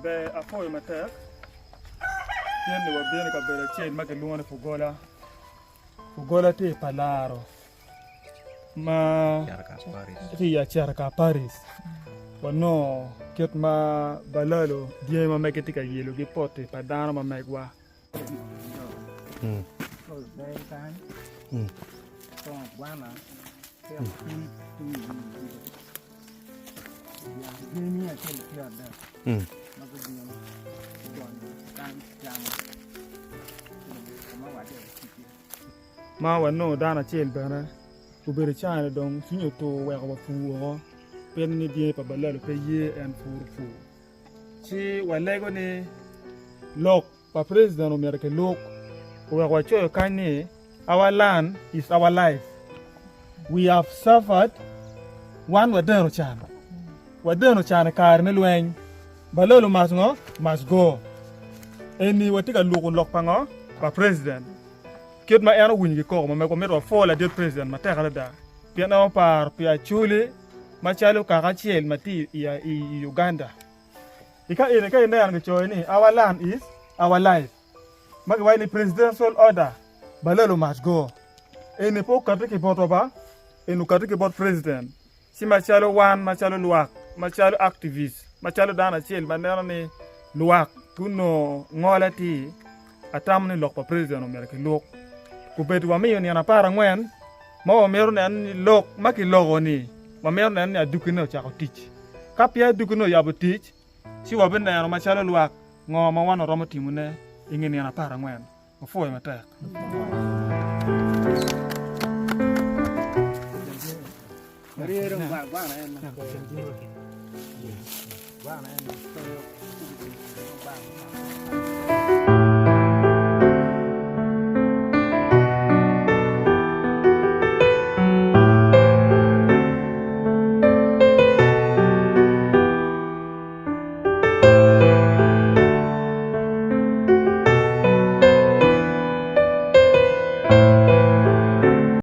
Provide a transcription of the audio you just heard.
be Acholi matek yen ni wabien ka bere chen ma ke luone fugola te Balalo ma ti ya charka Paris wano ket ma Balalo die ma meke tika yelo gi pote padana ma megwa ma wano dana chel bana ubere chana dong sinyo to weko fu pen ni die pa Balalo pe ye en fu chi walego ni lok pa president America lok weko choyo kani our land is our life. We have suffered one wadeno chana kar ne lweny Balalo must go eni watika luku lok pango pa president kiet ma eno wingi ko ma ko metwa fola de president ma tekala da pia na par pia chuli ma chalo ka chiel mati ya Uganda ika ene ka ene an choy ni our land is our life ma wa ni presidential order Balalo must go ene po katiki boto ba enu katiki bot president si ma chalo wan ma chalo luak ma chalo activist ma chalo dana chiel ma neno ni luak kuno ngolati atam ni lok pa president America lok kubetu wa miyo ni anapara ngwen ma wa meru ni lok maki logo ni wa meru ni adukino chako tich kapia adukino yabu tich si wa benda yana machalo luak ngo ma wano romo timune ingi ni anapara ngwen ufuwe matek